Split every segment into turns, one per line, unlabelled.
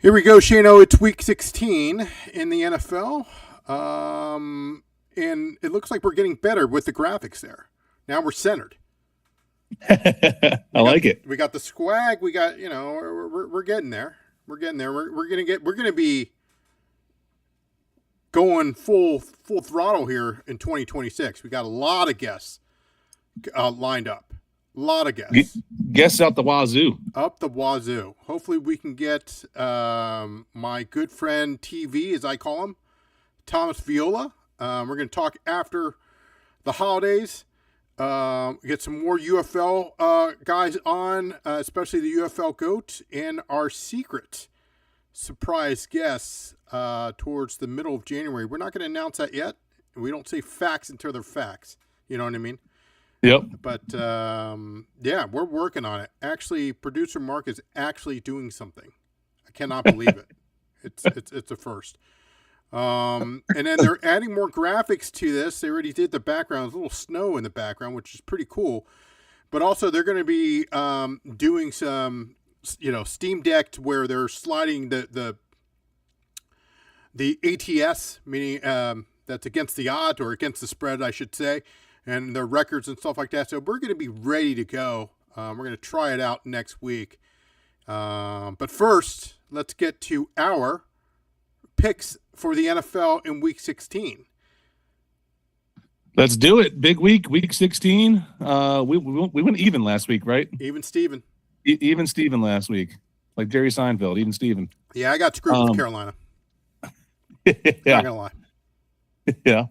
Here we go, Shano. It's week 16 in the NFL. And it looks like we're getting better with the graphics there. Now we're centered.
I like it.
We got the swag. We got, we're getting there. We're getting there. We're gonna be going full throttle here in 2026. We got a lot of guests lined up. A lot of guests.
Guests out the wazoo.
Up the wazoo. Hopefully we can get my good friend TV, as I call him, Thomas Viola. We're going to talk after the holidays. Get some more UFL guys on, especially the UFL GOAT, and our secret surprise guests towards the middle of January. We're not going to announce that yet. We don't say facts until they're facts. You know what I mean?
Yep.
But, yeah, we're working on it. Actually, producer Mark is actually doing something. I cannot believe it. It's a first. And then they're adding more graphics to this. They already did the background. There's a little snow in the background, which is pretty cool. But also they're going to be doing some, Steam Deck where they're sliding the ATS, meaning that's against the odds or against the spread, I should say, and their records and stuff like that. So we're going to be ready to go. We're going to try it out next week. But first, let's get to our picks for the NFL in Week 16.
Let's do it. Big week 16. We went even last week, right?
Even Steven.
Even Steven last week. Like Jerry Seinfeld, even Steven.
Yeah, I got screwed with Carolina.
Yeah.
Not going to lie.
Yeah.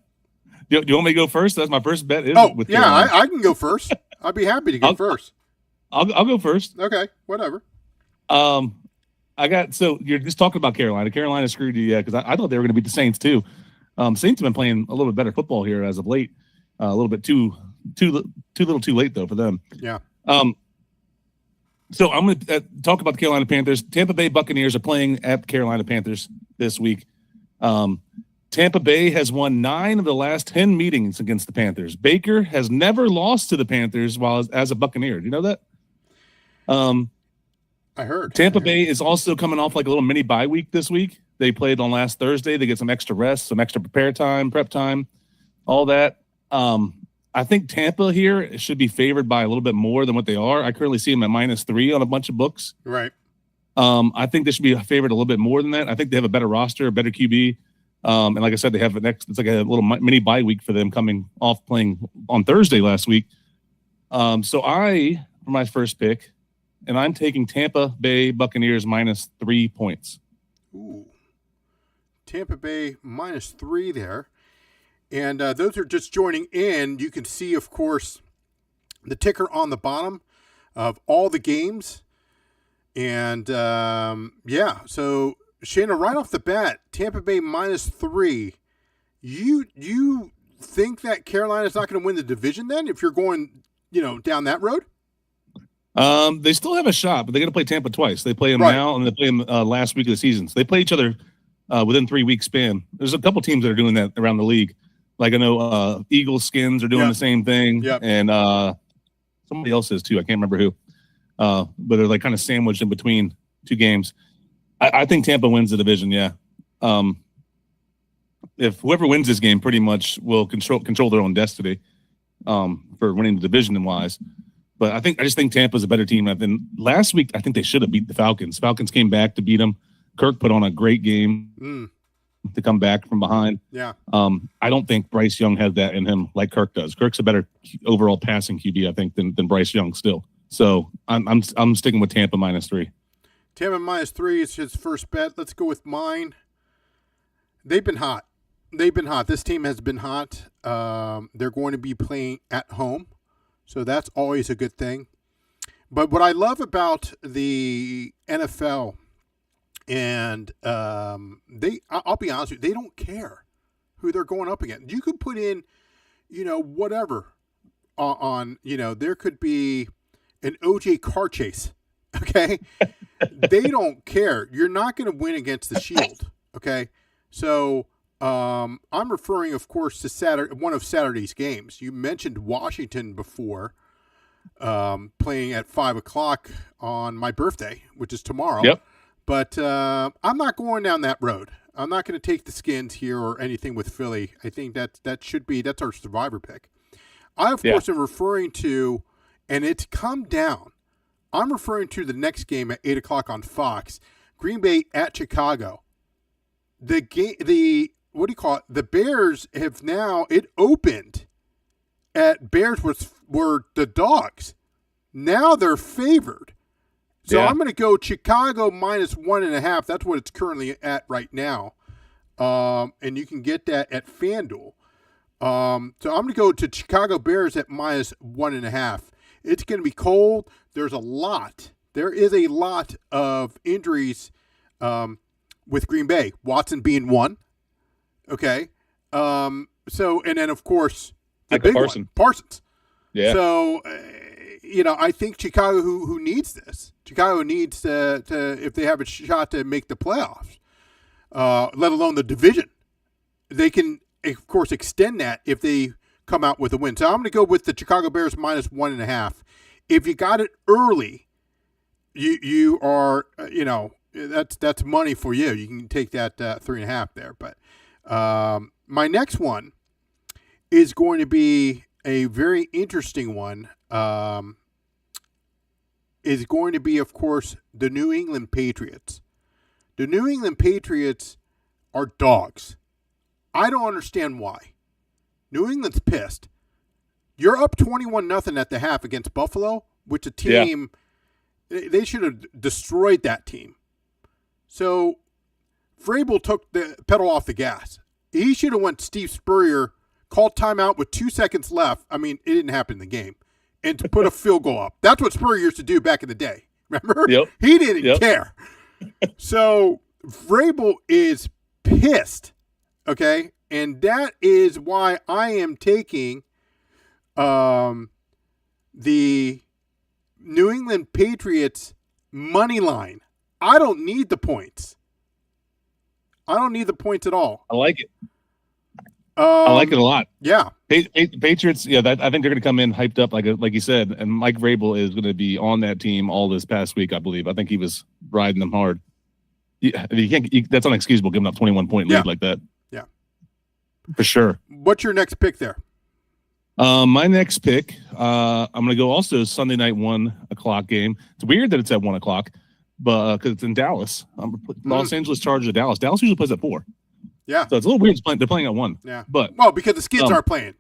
Do you want me to go first? That's my first bet.
With Carolina. I can go first. I'd be happy to go first.
I'll go first.
Okay, whatever.
So you're just talking about Carolina. Carolina screwed you, yeah, because I thought they were going to beat the Saints too. Saints have been playing a little bit better football here as of late. A little bit too little too late though for them.
Yeah.
So I'm going to talk about the Carolina Panthers. Tampa Bay Buccaneers are playing at Carolina Panthers this week. Tampa Bay has won 9 of the last 10 meetings against the Panthers. Baker has never lost to the Panthers as a Buccaneer. Do you know that?
I heard.
Tampa Bay is also coming off like a little mini bye week this week. They played on last Thursday. They get some extra rest, some extra prep time, all that. I think Tampa here should be favored by a little bit more than what they are. I currently see them at -3 on a bunch of books.
Right.
I think they should be favored a little bit more than that. I think they have a better roster, a better QB. And like I said, they have it's like a little mini bye week for them coming off playing on Thursday last week. So for my first pick, and I'm taking Tampa Bay Buccaneers -3 points.
Ooh. Tampa Bay -3 there. And those are just joining in. You can see, of course, the ticker on the bottom of all the games. And, so, Shana, right off the bat, Tampa Bay -3. You think that Carolina's not going to win the division then if you're going, down that road?
They still have a shot, but they're going to play Tampa twice. They play them now, and they play them last week of the season. So they play each other within 3 weeks span. There's a couple teams that are doing that around the league. Like I know Eagles, Skins are doing the same thing, and somebody else is too. I can't remember who, but they're like kind of sandwiched in between 2 games. I think Tampa wins the division. Yeah, if whoever wins this game pretty much will control their own destiny for winning the division wise. But I just think Tampa's a better team than last week. I think they should have beat the Falcons. Falcons came back to beat them. Kirk put on a great game to come back from behind.
Yeah.
I don't think Bryce Young has that in him like Kirk does. Kirk's a better overall passing QB, I think, than Bryce Young still. So I'm sticking with Tampa -3.
Tampa -3 is his first bet. Let's go with mine. They've been hot. This team has been hot. They're going to be playing at home. So that's always a good thing. But what I love about the NFL, and I'll be honest with you, they don't care who they're going up against. You could put in, whatever on, there could be an OJ car chase, okay? They don't care. You're not going to win against the Shield, okay? So I'm referring, of course, to one of Saturday's games. You mentioned Washington before, playing at 5:00 on my birthday, which is tomorrow.
Yep.
But I'm not going down that road. I'm not going to take the Skins here or anything with Philly. I think that's our survivor pick. I, of course, am referring to, and it's come down. I'm referring to the next game at 8 o'clock on Fox, Green Bay at Chicago. The Bears have now, it opened at Bears were the dogs. Now they're favored. So I'm going to go Chicago minus 1.5. That's what it's currently at right now. And you can get that at FanDuel. So I'm going to go to Chicago Bears at minus 1.5. It's going to be cold. There is a lot of injuries with Green Bay. Watson being one. Okay. And then, of course, the big one, Parsons. Yeah. So, I think Chicago, who needs this, Chicago needs to if they have a shot to make the playoffs, let alone the division. They can, of course, extend that if they come out with a win. So I'm going to go with the Chicago Bears minus 1.5. If you got it early, you are, that's money for you. You can take that 3.5 there. But my next one is going to be a very interesting one. Is going to be, of course, the New England Patriots. The New England Patriots are dogs. I don't understand why. New England's pissed. You're up 21-0 at the half against Buffalo, which a team, they should have destroyed that team. So Vrabel took the pedal off the gas. He should have went Steve Spurrier, called timeout with 2 seconds left. I mean, it didn't happen in the game. And to put a field goal up. That's what Spurrier used to do back in the day. Remember? Yep. He didn't care. So Vrabel is pissed. Okay? And that is why I am taking the New England Patriots money line. I don't need the points. I don't need the points at all.
I like it. I like it a lot.
Yeah.
Patriots, I think they're going to come in hyped up, like you said, and Mike Vrabel is going to be on that team all this past week, I believe. I think he was riding them hard. That's unexcusable, giving up 21-point lead like that.
Yeah.
For sure.
What's your next pick there?
My next pick, I'm going to go also Sunday night 1 o'clock game. It's weird that it's at 1 o'clock, but because it's in Dallas. Los Angeles Chargers at Dallas. Dallas usually plays at 4. Yeah. So it's a little weird they're playing at 1.
Yeah.
But
because the Skins aren't playing.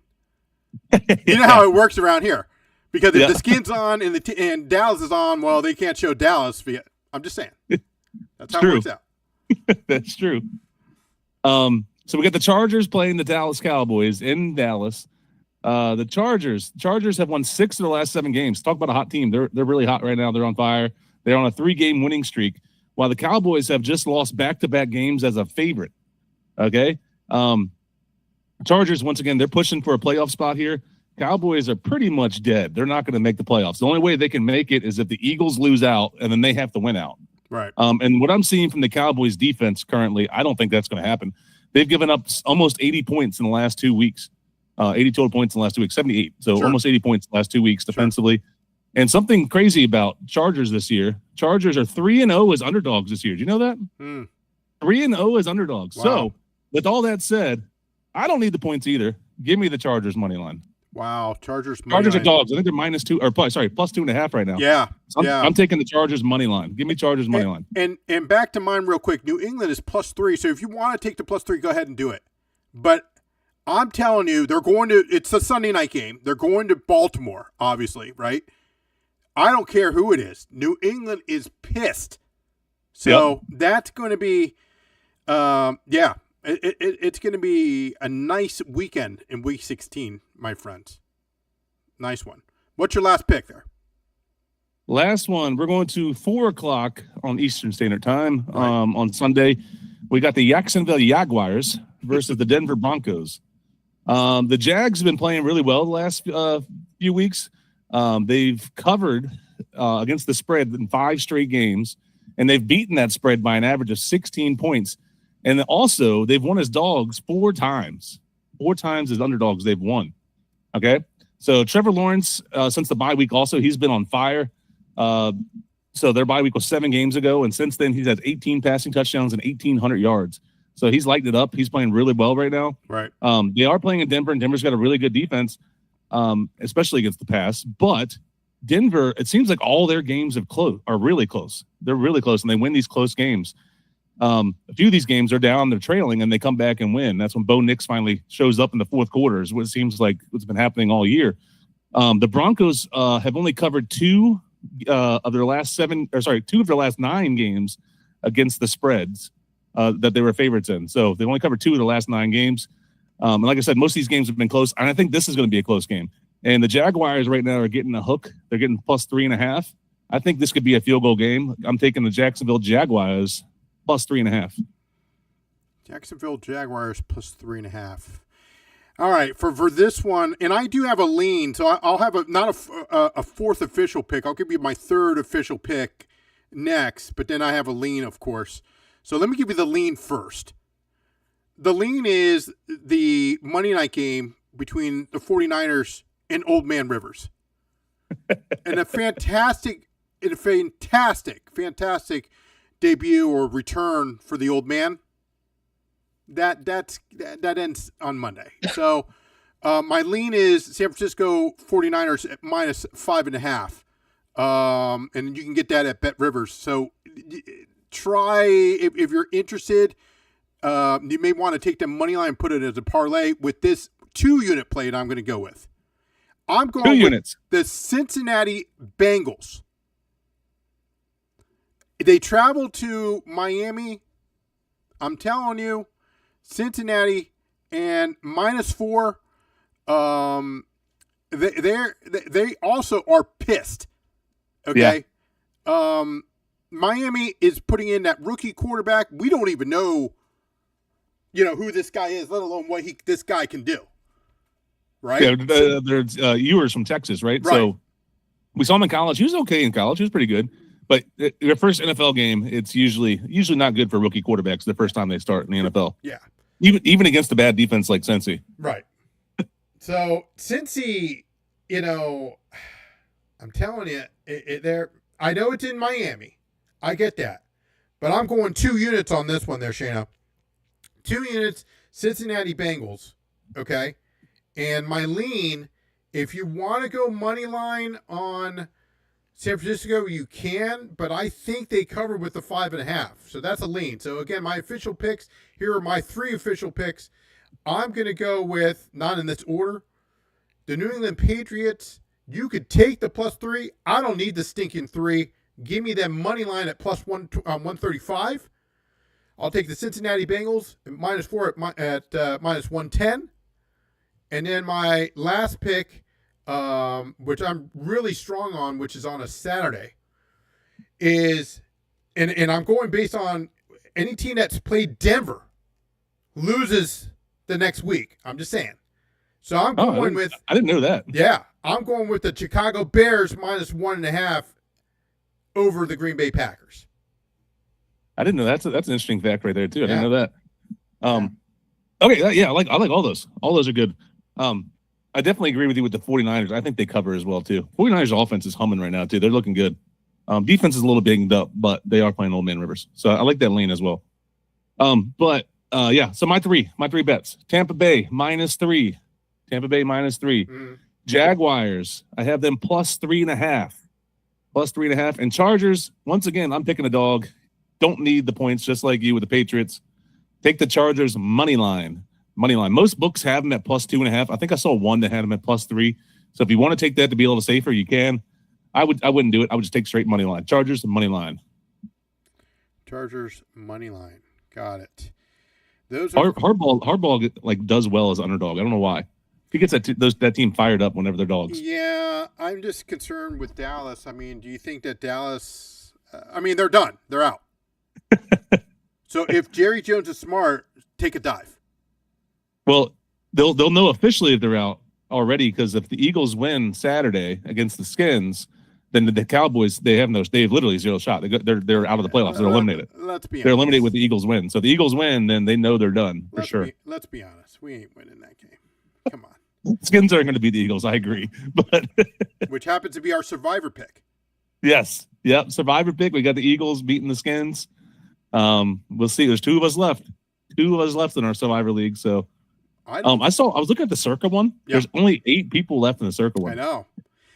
You know how it works around here. Because if the Skins on and Dallas is on, well, they can't show Dallas. I'm just saying. That's how it works out.
That's true. So we got the Chargers playing the Dallas Cowboys in Dallas. The Chargers have won 6 of the last 7 games. Talk about a hot team. They're really hot right now. They're on fire. They're on a 3-game winning streak, while the Cowboys have just lost back-to-back games as a favorite. Okay. Chargers, once again, they're pushing for a playoff spot here. Cowboys are pretty much dead. They're not going to make the playoffs. The only way they can make it is if the Eagles lose out, and then they have to win out.
Right.
And what I'm seeing from the Cowboys defense currently, I don't think that's going to happen. They've given up almost 80 points in the last 2 weeks. 80 total points in the last 2 weeks, 78. So almost 80 points in the last 2 weeks defensively. And something crazy about Chargers this year, Chargers are 3-0 as underdogs this year. Do you know that? 3-0 as underdogs. Wow. So with all that said, I don't need the points either. Give me the Chargers money line.
Wow, Chargers
are dogs. I think they're plus 2.5 right now.
Yeah.
I'm taking the Chargers money line. Give me Chargers money line.
And back to mine real quick. New England is +3. So if you want to take the +3, go ahead and do it. But I'm telling you, it's a Sunday night game. They're going to Baltimore, obviously, right? I don't care who it is. New England is pissed. So that's going to be, it's going to be a nice weekend in Week 16, my friends. Nice one. What's your last pick there?
Last one. We're going to 4 o'clock on Eastern Standard Time on Sunday. We got the Jacksonville Jaguars versus the Denver Broncos. The Jags have been playing really well the last few weeks. They've covered against the spread in 5 straight games, and they've beaten that spread by an average of 16 points. And also, they've won as dogs 4 times. 4 times as underdogs they've won. Okay? So Trevor Lawrence, since the bye week also, he's been on fire. So their bye week was 7 games ago, and since then he's had 18 passing touchdowns and 1,800 yards. So he's lighted it up. He's playing really well right now.
Right.
They are playing in Denver, and Denver's got a really good defense, especially against the pass. But Denver, it seems like all their games are really close. They're really close, and they win these close games. A few of these games are down, they're trailing, and they come back and win. That's when Bo Nix finally shows up in the fourth quarter, is what it seems like what's been happening all year. The Broncos have only covered two of their last 9 games against the spreads that they were favorites in. So they've only covered 2 of the last 9 games. And like I said, most of these games have been close, and I think this is going to be a close game. And the Jaguars right now are getting a hook. They're getting plus 3.5. I think this could be a field goal game. I'm taking the Jacksonville Jaguars plus 3.5.
Jacksonville Jaguars plus 3.5. All right, for this one, and I do have a lean, so I'll have not a fourth official pick. I'll give you my third official pick next, but then I have a lean, of course. So let me give you the lean first. The lean is the Monday night game between the 49ers and Old Man Rivers. And a fantastic debut or return for the old man. That ends on Monday. So my lean is San Francisco 49ers at minus 5.5. And you can get that at Bet Rivers. So try, if you're interested, you may want to take the money line and put it as a parlay with this 2-unit play that I'm going to go with. I'm going with the Cincinnati Bengals. They travel to Miami. I'm telling you, Cincinnati and minus 4. They also are pissed. Okay. Yeah. Miami is putting in that rookie quarterback. We don't even know, who this guy is, let alone what this guy can do. Right.
Yeah. There's Ewers from Texas, right? So we saw him in college. He was okay in college. He was pretty good. But their first NFL game, it's usually not good for rookie quarterbacks the first time they start in the NFL.
Yeah.
Even against a bad defense like Cincy.
Right. So Cincy, I'm telling you, I know it's in Miami. I get that. But I'm going 2 units on this one there, Shana. 2 units, Cincinnati Bengals. Okay. And my lean, if you want to go money line on San Francisco, you can, but I think they cover with the 5.5. So that's a lean. So again, my official picks, here are my 3 official picks. I'm going to go with, not in this order, the New England Patriots. You could take the plus 3. I don't need the stinking 3. Give me that money line at plus 135. I'll take the Cincinnati Bengals at minus 4 at minus 110. And then my last pick, which I'm really strong on, which is on a Saturday, is, and I'm going based on any team that's played Denver loses the next week. I'm just saying. So I'm going with.
I didn't know that.
Yeah, I'm going with the Chicago Bears minus 1.5 over the Green Bay Packers.
I didn't know that's an interesting fact right there too. I didn't know that. Okay, yeah, I like all those. All those are good. I definitely agree with you with the 49ers. I think they cover as well, too. 49ers offense is humming right now, too. They're looking good. Defense is a little banged up, but they are playing Old Man Rivers. So I like that lean as well. So my three bets. Tampa Bay, minus 3. Tampa Bay, minus 3. Mm-hmm. Jaguars, I have them plus 3.5. Plus 3.5. And Chargers, once again, I'm picking a dog. Don't need the points, just like you with the Patriots. Take the Chargers money line. Most books have them at plus 2.5. I think I saw one that had them at plus 3. So if you want to take that to be a little safer, you can. I wouldn't do it. I would just take straight money line. Chargers money line.
Chargers money line. Got it. Those are
Hardball does well as underdog. I don't know why. He gets that team fired up whenever they're dogs.
Yeah, I'm just concerned with Dallas. I mean, do you think that Dallas? They're done. They're out. So if Jerry Jones is smart, take a dive.
Well, they'll know officially if they're out already, because if the Eagles win Saturday against the Skins, then the Cowboys they have literally 0 shot. They're out of the playoffs. They're eliminated.
Let's be honest.
They're eliminated with the Eagles win. So if the Eagles win, then they know they're done for sure.
Let's be honest. We ain't winning that game. Come on.
Skins aren't going to beat the Eagles. I agree, but
which happens to be our survivor pick.
Yes. Yep. Survivor pick. We got the Eagles beating the Skins. We'll see. There's 2 of us left. 2 of us left in our Survivor League. So I was looking at the Circa one.
Yeah.
There's only 8 people left in the Circa one.
I know.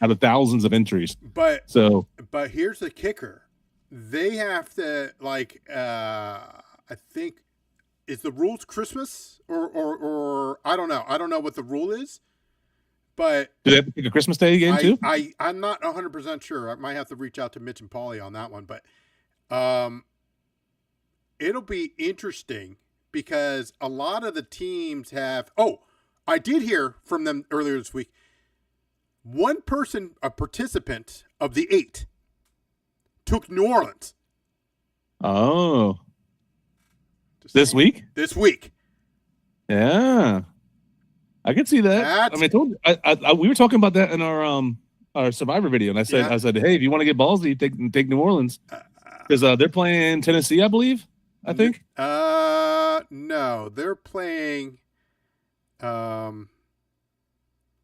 Out of thousands of entries.
But here's the kicker. They have to I think is the rules Christmas or I don't know. I don't know what the rule is. But
do they have to pick a Christmas Day game too?
I'm not 100% sure. I might have to reach out to Mitch and Paulie on that one, but it'll be interesting because a lot of the teams have. Oh, I did hear from them earlier this week. One person, a participant of the 8, took New Orleans.
Oh, this week?
This week.
Yeah. I could see that. We were talking about that in our Survivor video, and I said, hey, if you want to get ballsy, take New Orleans because they're playing Tennessee, I believe. I think.
No, they're playing.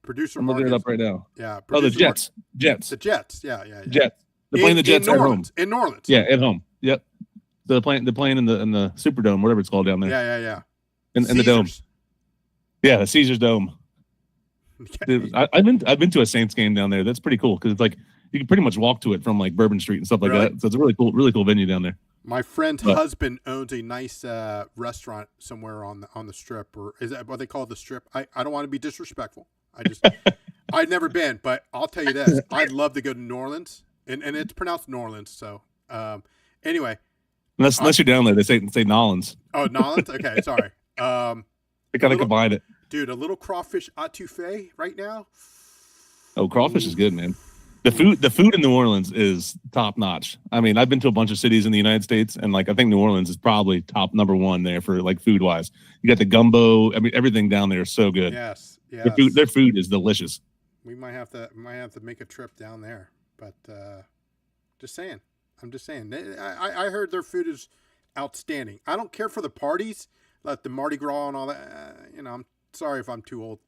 Producer.
I'm looking it up right now.
Yeah.
The Jets.
The Jets. Yeah.
Jets. They're playing the Jets at home.
In New Orleans.
Yeah, at home. Yep. So they're playing in the Superdome, whatever it's called down there.
Yeah.
In the dome. Yeah, the Caesars Dome. Dude, I've been to a Saints game down there. That's pretty cool because it's like you can pretty much walk to it from like Bourbon Street and stuff like that. So it's a really cool venue down there.
My friend's husband owns a nice restaurant somewhere on the Strip, or is that what they call it, the Strip? I don't want to be disrespectful. I've never been, but I'll tell you this: I'd love to go to New Orleans, and it's pronounced New Orleans. So anyway,
unless you're down there, they say Nolans.
Oh, Nolans. Okay, sorry.
They kind of combined it.
Dude, a little crawfish etouffee right now.
Oh, crawfish is good, man. The food in New Orleans is top notch. I mean, I've been to a bunch of cities in the United States, and I think New Orleans is probably top number 1 there for food wise. You got the gumbo. I mean, everything down there is so good.
Yes.
Their food is delicious.
We might have to make a trip down there, but just saying. I'm just saying. I heard their food is outstanding. I don't care for the parties, like the Mardi Gras and all that. I'm sorry if I'm too old,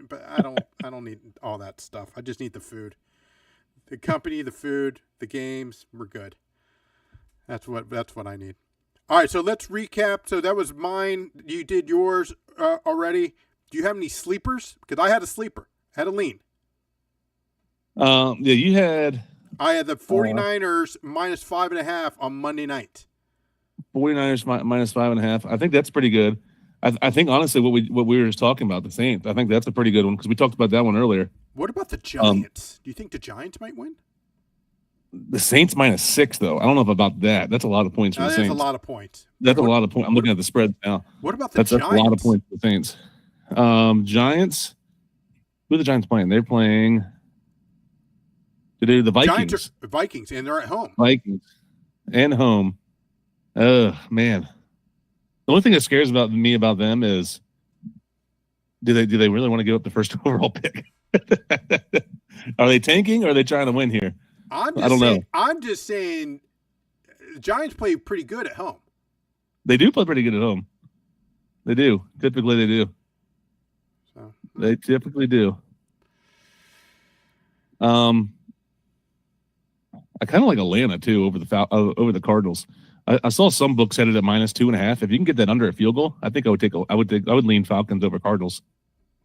but I don't need all that stuff. I just need the food, the company, the food, the games. We're good. That's what I need. All right, so let's recap. So that was mine. You did yours already. Do you have any sleepers? Because I had a sleeper. I had a lean.
Yeah, you had.
I had the 49ers minus 5.5 on Monday night.
49ers minus 5.5. I think that's pretty good. I think honestly, what we were just talking about, the Saints. I think that's a pretty good one because we talked about that one earlier.
What about the Giants? Do you think the Giants might win?
The Saints minus 6, though. I don't know about that. That's a lot of points for the Saints.
That's a lot of points.
That's a lot of points. I'm looking at the spread now.
What about the Giants?
That's a lot of points for the Saints. Giants. Who are the Giants playing? They're playing. Today the Vikings.
Giants are Vikings, and they're at home.
Vikings and home. Oh man. The only thing that scares me about them is do they really want to give up the first overall pick? Are they tanking or are they trying to win here? I don't know.
I'm just saying the Giants play pretty good at home.
They do play pretty good at home. They do. Typically they do.
So
they typically do. I kind of like Atlanta too over the Cardinals. I saw some books headed at minus 2.5. If you can get that under a field goal, I think I would lean Falcons over Cardinals.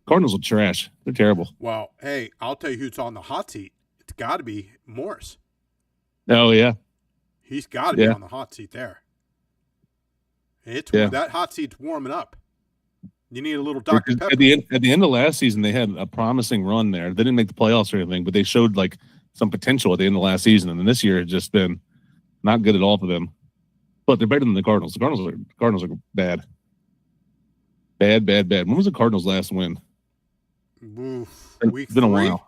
Cardinals are trash. They're terrible.
Well, hey, I'll tell you who's on the hot seat. It's got to be Morris.
Oh yeah,
he's got to be on the hot seat there. That hot seat's warming up. You need a little Dr. Pepper.
At the end of last season, they had a promising run there. They didn't make the playoffs or anything, but they showed some potential at the end of last season. And then this year, it's just been not good at all for them. But they're better than the Cardinals. The Cardinals are bad. Bad. When was the Cardinals' last win?
Week
been
3.
A while.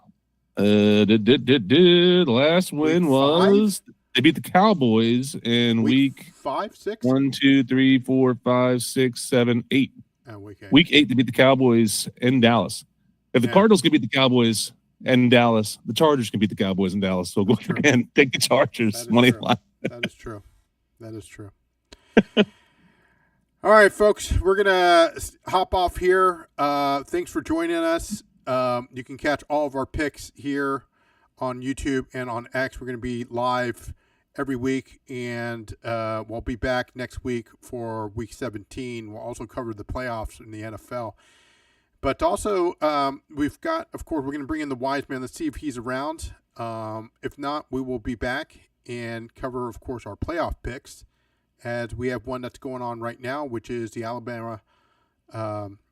The last win was they beat the Cowboys in week
5, 6?
1, 2, 3, 4, 5, 6, 7, 8.
Week 8.
Week 8 they beat the Cowboys in Dallas. If the Cardinals can beat the Cowboys in Dallas, the Chargers can beat the Cowboys in Dallas. So go and take the Chargers money line.
That is true. All right, folks, we're going to hop off here. Thanks for joining us. You can catch all of our picks here on YouTube and on X. We're going to be live every week, and we'll be back next week for Week 17. We'll also cover the playoffs in the NFL. But also, we've got, of course, we're going to bring in the wise man. Let's see if he's around. If not, we will be back and cover, of course, our playoff picks, as we have one that's going on right now, which is the Alabama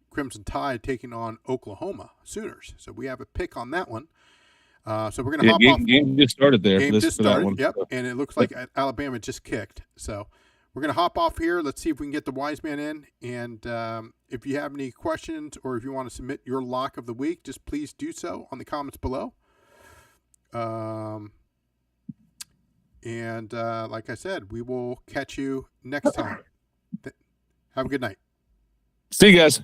Crimson Tide taking on Oklahoma Sooners. So we have a pick on that one. So we're going to hop off.
Game just started there.
Game just started,
that one.
Yep, and it looks like Alabama just kicked. So we're going to hop off here. Let's see if we can get the wise man in. And if you have any questions or if you want to submit your lock of the week, just please do so on the comments below. And like I said, we will catch you next time. Have a good night.
See you guys.